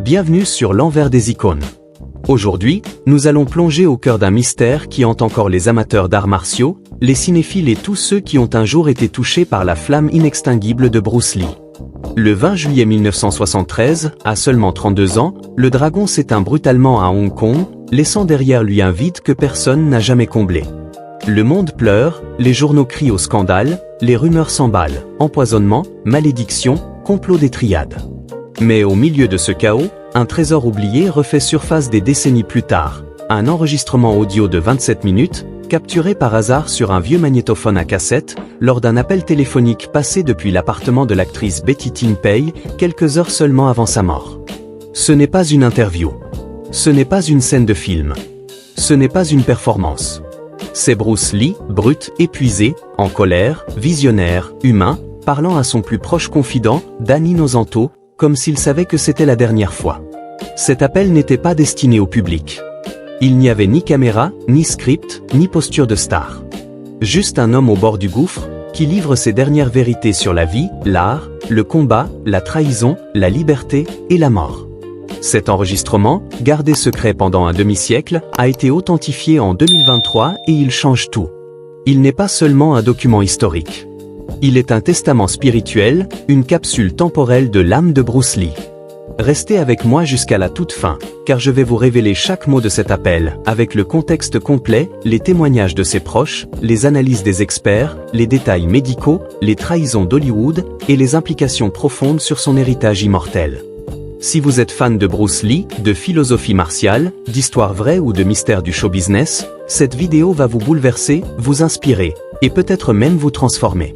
Bienvenue sur l'envers des icônes. Aujourd'hui, nous allons plonger au cœur d'un mystère qui hante encore les amateurs d'arts martiaux, les cinéphiles et tous ceux qui ont un jour été touchés par la flamme inextinguible de Bruce Lee. Le 20 juillet 1973, à seulement 32 ans, le dragon s'éteint brutalement à Hong Kong, laissant derrière lui un vide que personne n'a jamais comblé. Le monde pleure, les journaux crient au scandale, les rumeurs s'emballent, empoisonnement, malédiction, complot des triades. Mais au milieu de ce chaos, un trésor oublié refait surface des décennies plus tard. Un enregistrement audio de 27 minutes, capturé par hasard sur un vieux magnétophone à cassette, lors d'un appel téléphonique passé depuis l'appartement de l'actrice Betty Ting Pei, quelques heures seulement avant sa mort. Ce n'est pas une interview. Ce n'est pas une scène de film. Ce n'est pas une performance. C'est Bruce Lee, brut, épuisé, en colère, visionnaire, humain, parlant à son plus proche confident, Dan Inosanto, comme s'il savait que c'était la dernière fois. Cet appel n'était pas destiné au public. Il n'y avait ni caméra, ni script, ni posture de star. Juste un homme au bord du gouffre, qui livre ses dernières vérités sur la vie, l'art, le combat, la trahison, la liberté et la mort. Cet enregistrement, gardé secret pendant un demi-siècle, a été authentifié en 2023 et il change tout. Il n'est pas seulement un document historique. Il est un testament spirituel, une capsule temporelle de l'âme de Bruce Lee. Restez avec moi jusqu'à la toute fin, car je vais vous révéler chaque mot de cet appel, avec le contexte complet, les témoignages de ses proches, les analyses des experts, les détails médicaux, les trahisons d'Hollywood, et les implications profondes sur son héritage immortel. Si vous êtes fan de Bruce Lee, de philosophie martiale, d'histoire vraie ou de mystère du show business, cette vidéo va vous bouleverser, vous inspirer, et peut-être même vous transformer.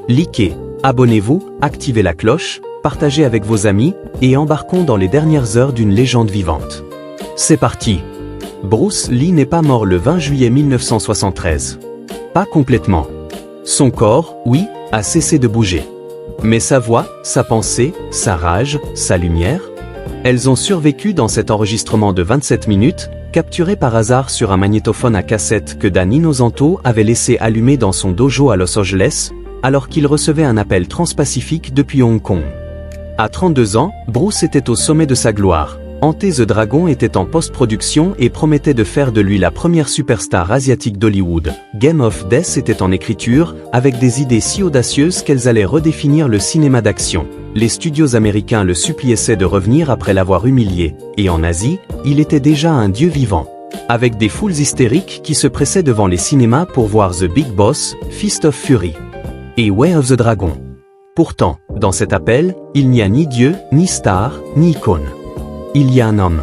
Likez, abonnez-vous, activez la cloche, partagez avec vos amis, et embarquons dans les dernières heures d'une légende vivante. C'est parti. Bruce Lee n'est pas mort le 20 juillet 1973. Pas complètement. Son corps, oui, a cessé de bouger. Mais sa voix, sa pensée, sa rage, sa lumière, elles ont survécu dans cet enregistrement de 27 minutes, capturé par hasard sur un magnétophone à cassette que Dan Inosanto avait laissé allumer dans son dojo à Los Angeles, alors qu'il recevait un appel transpacifique depuis Hong Kong. À 32 ans, Bruce était au sommet de sa gloire. Enter the Dragon était en post-production et promettait de faire de lui la première superstar asiatique d'Hollywood. Game of Death était en écriture, avec des idées si audacieuses qu'elles allaient redéfinir le cinéma d'action. Les studios américains le suppliaient de revenir après l'avoir humilié, et en Asie, il était déjà un dieu vivant. Avec des foules hystériques qui se pressaient devant les cinémas pour voir The Big Boss, Fist of Fury et Way of the Dragon. Pourtant, dans cet appel, il n'y a ni dieu, ni star, ni icône. Il y a un homme.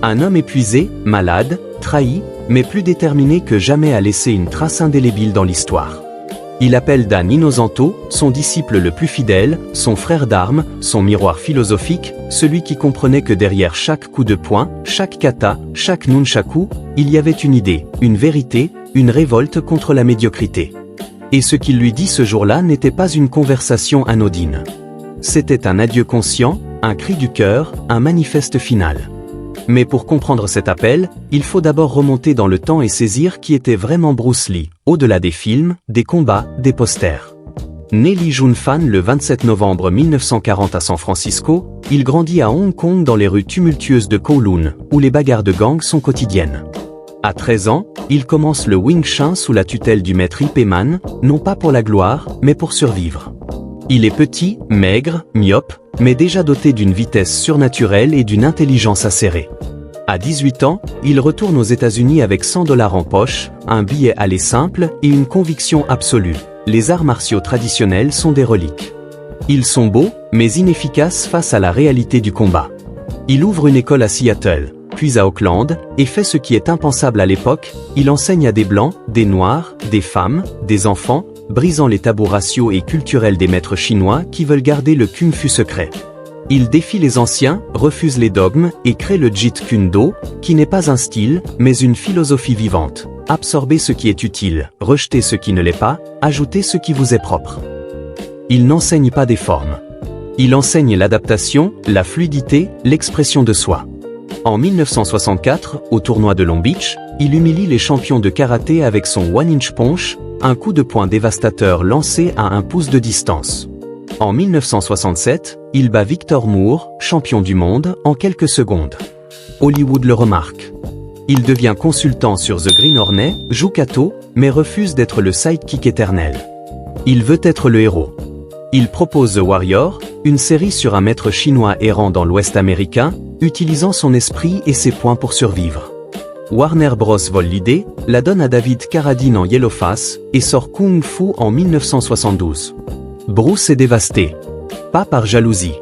Un homme épuisé, malade, trahi, mais plus déterminé que jamais à laisser une trace indélébile dans l'histoire. Il appelle Dan Inosanto, son disciple le plus fidèle, son frère d'armes, son miroir philosophique, celui qui comprenait que derrière chaque coup de poing, chaque kata, chaque nunchaku, il y avait une idée, une vérité, une révolte contre la médiocrité. Et ce qu'il lui dit ce jour-là n'était pas une conversation anodine. C'était un adieu conscient, un cri du cœur, un manifeste final. Mais pour comprendre cet appel, il faut d'abord remonter dans le temps et saisir qui était vraiment Bruce Lee, au-delà des films, des combats, des posters. Né Lee Jun-fan le 27 novembre 1940 à San Francisco, il grandit à Hong Kong dans les rues tumultueuses de Kowloon, où les bagarres de gangs sont quotidiennes. À 13 ans, il commence le Wing Chun sous la tutelle du maître Ip Man, non pas pour la gloire, mais pour survivre. Il est petit, maigre, myope, mais déjà doté d'une vitesse surnaturelle et d'une intelligence acérée. À 18 ans, il retourne aux États-Unis avec $100 en poche, un billet aller simple et une conviction absolue. Les arts martiaux traditionnels sont des reliques. Ils sont beaux, mais inefficaces face à la réalité du combat. Il ouvre une école à Seattle, puis à Auckland, et fait ce qui est impensable à l'époque, il enseigne à des blancs, des noirs, des femmes, des enfants, brisant les tabous raciaux et culturels des maîtres chinois qui veulent garder le Kung Fu secret. Il défie les anciens, refuse les dogmes, et crée le Jeet Kune Do, qui n'est pas un style, mais une philosophie vivante. Absorber ce qui est utile, rejeter ce qui ne l'est pas, ajouter ce qui vous est propre. Il n'enseigne pas des formes. Il enseigne l'adaptation, la fluidité, l'expression de soi. En 1964, au tournoi de Long Beach, il humilie les champions de karaté avec son One Inch Punch, un coup de poing dévastateur lancé à 1 pouce de distance. En 1967, il bat Victor Moore, champion du monde, en quelques secondes. Hollywood le remarque. Il devient consultant sur The Green Hornet, joue Kato, mais refuse d'être le sidekick éternel. Il veut être le héros. Il propose The Warrior, une série sur un maître chinois errant dans l'Ouest américain, utilisant son esprit et ses points pour survivre. Warner Bros vole l'idée, la donne à David Carradine en Yellowface, et sort Kung Fu en 1972. Bruce est dévasté. Pas par jalousie.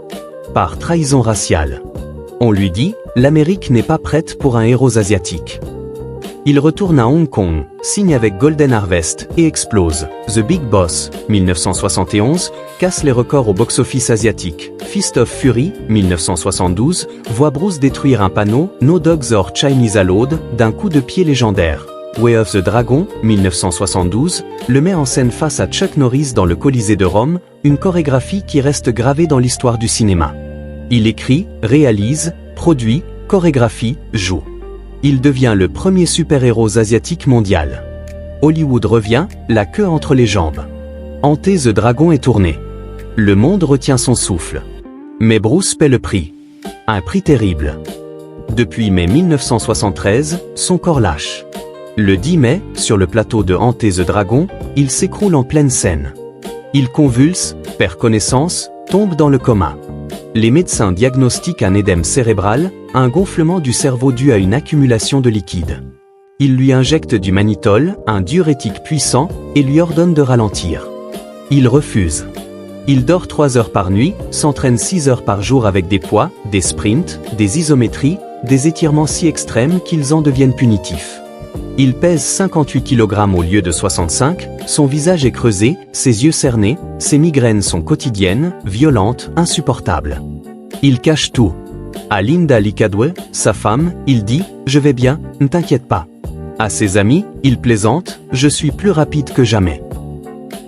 Par trahison raciale. On lui dit, l'Amérique n'est pas prête pour un héros asiatique. Il retourne à Hong Kong, signe avec Golden Harvest, et explose. The Big Boss, 1971, casse les records au box-office asiatique. Fist of Fury, 1972, voit Bruce détruire un panneau « No Dogs or Chinese Allowed » d'un coup de pied légendaire. Way of the Dragon, 1972, le met en scène face à Chuck Norris dans le Colisée de Rome, une chorégraphie qui reste gravée dans l'histoire du cinéma. Il écrit, réalise, produit, chorégraphie, joue. Il devient le premier super-héros asiatique mondial. Hollywood revient, la queue entre les jambes. Enter the Dragon est tourné. Le monde retient son souffle. Mais Bruce paie le prix. Un prix terrible. Depuis mai 1973, son corps lâche. Le 10 mai, sur le plateau de Enter the Dragon, il s'écroule en pleine scène. Il convulse, perd connaissance, tombe dans le coma. Les médecins diagnostiquent un édème cérébral, un gonflement du cerveau dû à une accumulation de liquide. Ils lui injectent du mannitol, un diurétique puissant, et lui ordonnent de ralentir. Il refuse. Il dort 3 heures par nuit, s'entraîne 6 heures par jour avec des poids, des sprints, des isométries, des étirements si extrêmes qu'ils en deviennent punitifs. Il pèse 58 kg au lieu de 65, son visage est creusé, ses yeux cernés, ses migraines sont quotidiennes, violentes, insupportables. Il cache tout. À Linda Licadwe, sa femme, il dit « Je vais bien, ne t'inquiète pas ». À ses amis, il plaisante « Je suis plus rapide que jamais ».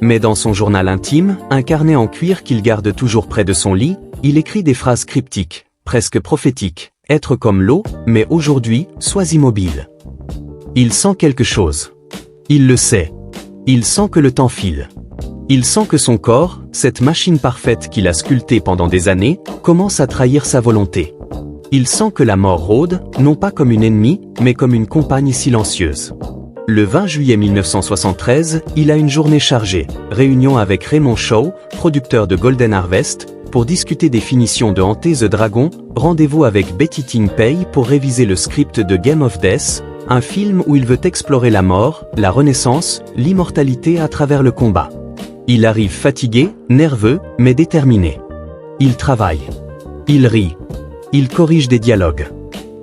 Mais dans son journal intime, un carnet en cuir qu'il garde toujours près de son lit, il écrit des phrases cryptiques, presque prophétiques. « Être comme l'eau, mais aujourd'hui, sois immobile ». Il sent quelque chose. Il le sait. Il sent que le temps file. Il sent que son corps, cette machine parfaite qu'il a sculptée pendant des années, commence à trahir sa volonté. Il sent que la mort rôde, non pas comme une ennemie, mais comme une compagne silencieuse. Le 20 juillet 1973, il a une journée chargée, réunion avec Raymond Shaw, producteur de Golden Harvest, pour discuter des finitions de Enter the Dragon, rendez-vous avec Betty Ting Pei pour réviser le script de Game of Death, un film où il veut explorer la mort, la renaissance, l'immortalité à travers le combat. Il arrive fatigué, nerveux, mais déterminé. Il travaille. Il rit. Il corrige des dialogues.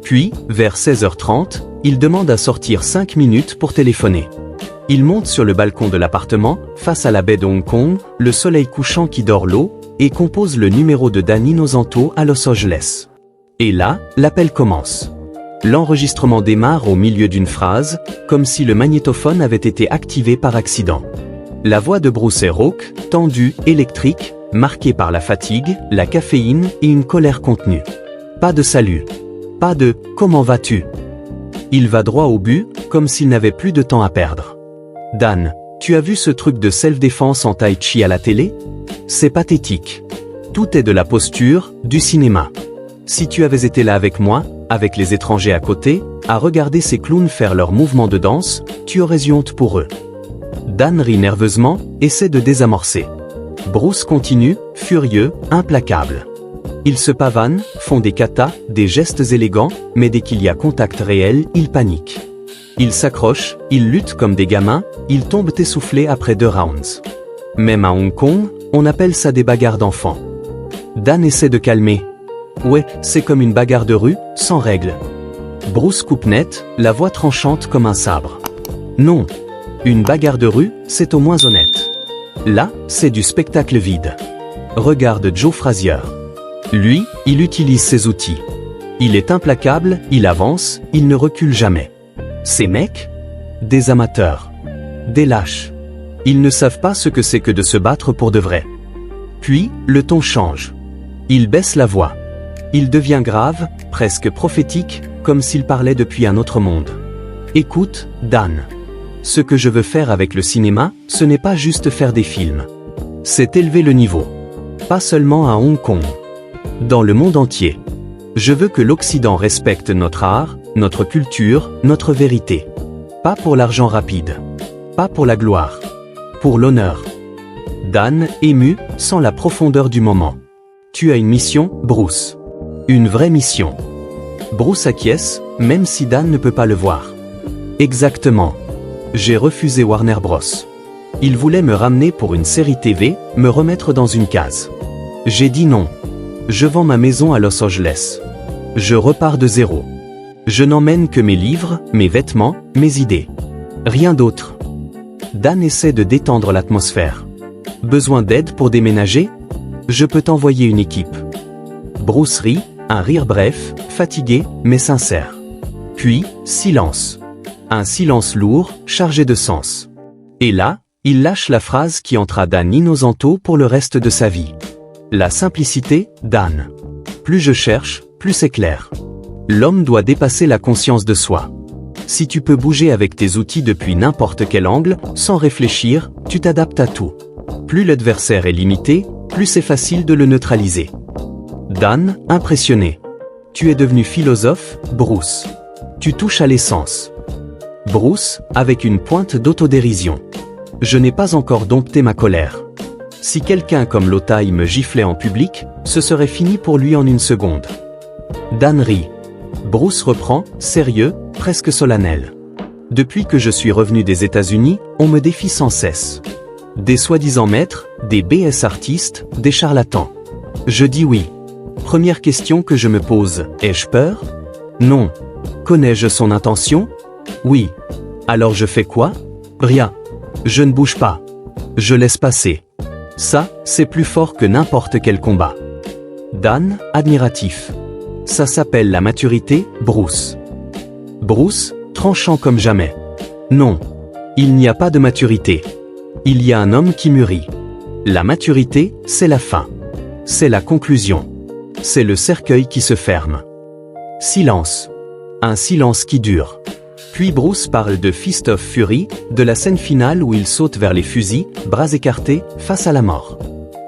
Puis, vers 16h30, il demande à sortir 5 minutes pour téléphoner. Il monte sur le balcon de l'appartement, face à la baie de Hong Kong, le soleil couchant qui dort l'eau, et compose le numéro de Danny Nosanto à Los Angeles. Et là, l'appel commence. L'enregistrement démarre au milieu d'une phrase, comme si le magnétophone avait été activé par accident. La voix de Bruce est rauque, tendue, électrique, marquée par la fatigue, la caféine et une colère contenue. Pas de salut. Pas de « comment vas-tu ?» Il va droit au but, comme s'il n'avait plus de temps à perdre. « Dan, tu as vu ce truc de self-défense en tai chi à la télé? C'est pathétique. Tout est de la posture, du cinéma. Si tu avais été là avec moi, avec les étrangers à côté, à regarder ces clowns faire leurs mouvements de danse, tu aurais eu honte pour eux. » Dan rit nerveusement, essaie de désamorcer. Bruce continue, furieux, implacable. Ils se pavanent, font des katas, des gestes élégants, mais dès qu'il y a contact réel, ils paniquent. Ils s'accrochent, ils luttent comme des gamins, ils tombent essoufflés après 2 rounds. Même à Hong Kong, on appelle ça des bagarres d'enfants. Dan essaie de calmer. Ouais, c'est comme une bagarre de rue, sans règles. Bruce coupe net, la voix tranchante comme un sabre. Non. Une bagarre de rue, c'est au moins honnête. Là, c'est du spectacle vide. Regarde Joe Frazier. Lui, il utilise ses outils. Il est implacable, il avance, il ne recule jamais. Ces mecs? Des amateurs. Des lâches. Ils ne savent pas ce que c'est que de se battre pour de vrai. Puis, le ton change. Il baisse la voix. Il devient grave, presque prophétique, comme s'il parlait depuis un autre monde. Écoute, Dan. Ce que je veux faire avec le cinéma, ce n'est pas juste faire des films. C'est élever le niveau. Pas seulement à Hong Kong. Dans le monde entier. Je veux que l'Occident respecte notre art, notre culture, notre vérité. Pas pour l'argent rapide. Pas pour la gloire. Pour l'honneur. Dan, ému, sent la profondeur du moment. Tu as une mission, Bruce. Une vraie mission. Bruce acquiesce, même si Dan ne peut pas le voir. Exactement. J'ai refusé Warner Bros. Ils voulaient me ramener pour une série TV, me remettre dans une case. J'ai dit non. Je vends ma maison à Los Angeles. Je repars de zéro. Je n'emmène que mes livres, mes vêtements, mes idées. Rien d'autre. Dan essaie de détendre l'atmosphère. Besoin d'aide pour déménager? Je peux t'envoyer une équipe. Bruce rit, un rire bref, fatigué, mais sincère. Puis, silence. Un silence lourd, chargé de sens. Et là, il lâche la phrase qui entra Dan Inosanto pour le reste de sa vie. La simplicité, Dan. Plus je cherche, plus c'est clair. L'homme doit dépasser la conscience de soi. Si tu peux bouger avec tes outils depuis n'importe quel angle, sans réfléchir, tu t'adaptes à tout. Plus l'adversaire est limité, plus c'est facile de le neutraliser. Dan, impressionné. Tu es devenu philosophe, Bruce. Tu touches à l'essence. Bruce, avec une pointe d'autodérision. Je n'ai pas encore dompté ma colère. Si quelqu'un comme Lotai me giflait en public, ce serait fini pour lui en une seconde. Dan rit. Bruce reprend, sérieux, presque solennel. Depuis que je suis revenu des États-Unis, on me défie sans cesse. Des soi-disant maîtres, des BS artistes, des charlatans. Je dis oui. Première question que je me pose, ai-je peur? Non. Connais-je son intention? Oui. Alors je fais quoi? Rien. Je ne bouge pas. Je laisse passer. Ça, c'est plus fort que n'importe quel combat. Dan, admiratif. Ça s'appelle la maturité, Bruce. Bruce, tranchant comme jamais. Non. Il n'y a pas de maturité. Il y a un homme qui mûrit. La maturité, c'est la fin. C'est la conclusion. C'est le cercueil qui se ferme. Silence. Un silence qui dure. Puis Bruce parle de Fist of Fury, de la scène finale où il saute vers les fusils, bras écartés, face à la mort.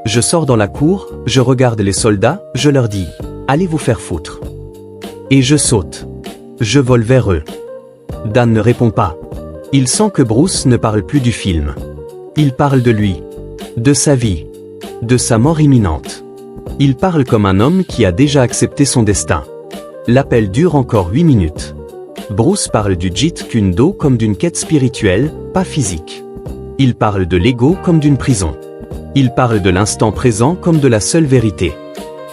Je sors dans la cour, je regarde les soldats, je leur dis « Allez vous faire foutre ». Et je saute. Je vole vers eux. Dan ne répond pas. Il sent que Bruce ne parle plus du film. Il parle de lui. De sa vie. De sa mort imminente. Il parle comme un homme qui a déjà accepté son destin. L'appel dure encore 8 minutes. Bruce parle du Jeet Kune Do comme d'une quête spirituelle, pas physique. Il parle de l'ego comme d'une prison. Il parle de l'instant présent comme de la seule vérité.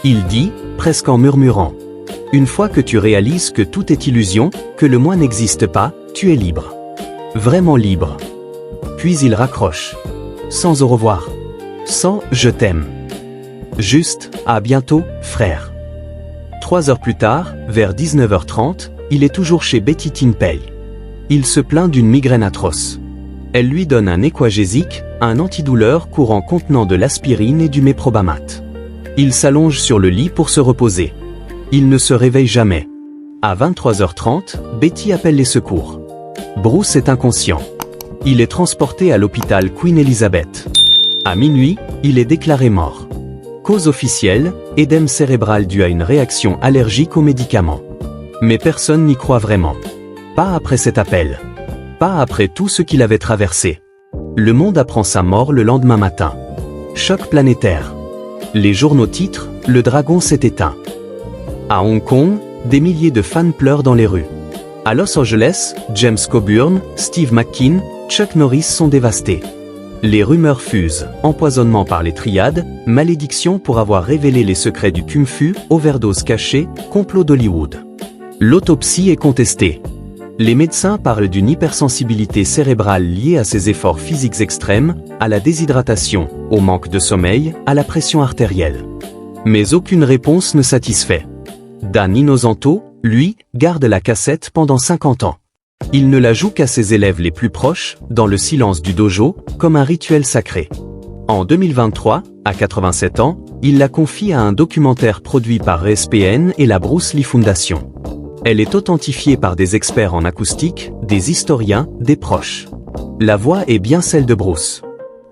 Il dit, presque en murmurant, « Une fois que tu réalises que tout est illusion, que le moi n'existe pas, tu es libre. Vraiment libre. » Puis il raccroche. Sans au revoir. Sans « je t'aime ». Juste « à bientôt, frère ». 3 heures plus tard, vers 19h30, il est toujours chez Betty Tinpei. Il se plaint d'une migraine atroce. Elle lui donne un équagésique, un antidouleur courant contenant de l'aspirine et du méprobamate. Il s'allonge sur le lit pour se reposer. Il ne se réveille jamais. À 23h30, Betty appelle les secours. Bruce est inconscient. Il est transporté à l'hôpital Queen Elizabeth. À minuit, il est déclaré mort. Cause officielle, édème cérébral dû à une réaction allergique aux médicaments. Mais personne n'y croit vraiment. Pas après cet appel. Pas après tout ce qu'il avait traversé. Le monde apprend sa mort le lendemain matin. Choc planétaire. Les journaux titrent « Le dragon s'est éteint ». À Hong Kong, des milliers de fans pleurent dans les rues. À Los Angeles, James Coburn, Steve McQueen, Chuck Norris sont dévastés. Les rumeurs fusent, empoisonnement par les triades, malédiction pour avoir révélé les secrets du Kung-Fu, overdose cachée, complot d'Hollywood. L'autopsie est contestée. Les médecins parlent d'une hypersensibilité cérébrale liée à ses efforts physiques extrêmes, à la déshydratation, au manque de sommeil, à la pression artérielle. Mais aucune réponse ne satisfait. Dan Inosanto, lui, garde la cassette pendant 50 ans. Il ne la joue qu'à ses élèves les plus proches, dans le silence du dojo, comme un rituel sacré. En 2023, à 87 ans, il la confie à un documentaire produit par ESPN et la Bruce Lee Foundation. Elle est authentifiée par des experts en acoustique, des historiens, des proches. La voix est bien celle de Bruce.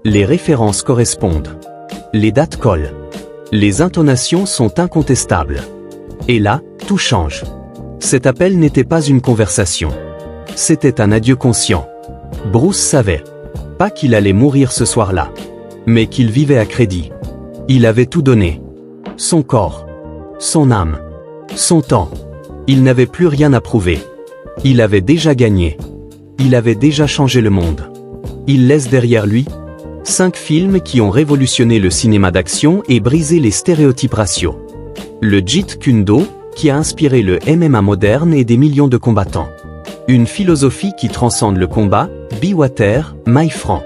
Les références correspondent. Les dates collent. Les intonations sont incontestables. Et là, tout change. Cet appel n'était pas une conversation. C'était un adieu conscient. Bruce savait. Pas qu'il allait mourir ce soir-là. Mais qu'il vivait à crédit. Il avait tout donné. Son corps. Son âme. Son temps. Il n'avait plus rien à prouver. Il avait déjà gagné. Il avait déjà changé le monde. Il laisse derrière lui 5 films qui ont révolutionné le cinéma d'action et brisé les stéréotypes raciaux. Le Jeet Kune Do, qui a inspiré le MMA moderne et des millions de combattants. Une philosophie qui transcende le combat, Be Water, My Franc.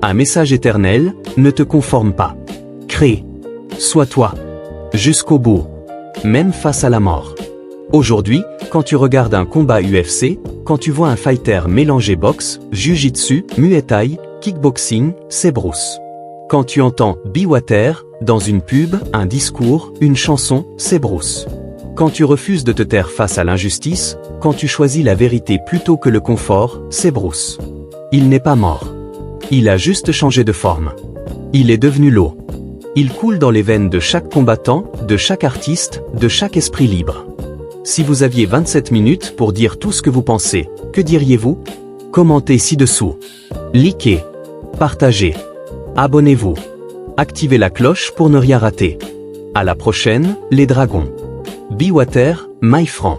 Un message éternel, ne te conforme pas. Crée. Sois toi. Jusqu'au bout. Même face à la mort. Aujourd'hui, quand tu regardes un combat UFC, quand tu vois un fighter mélanger boxe, jiu-jitsu, muay thai, kickboxing, c'est Bruce. Quand tu entends Be Water, dans une pub, un discours, une chanson, c'est Bruce. Quand tu refuses de te taire face à l'injustice, quand tu choisis la vérité plutôt que le confort, c'est Bruce. Il n'est pas mort. Il a juste changé de forme. Il est devenu l'eau. Il coule dans les veines de chaque combattant, de chaque artiste, de chaque esprit libre. Si vous aviez 27 minutes pour dire tout ce que vous pensez, que diriez-vous? Commentez ci-dessous. Likez. Partagez. Abonnez-vous. Activez la cloche pour ne rien rater. À la prochaine, les dragons. Be Water, My Franc.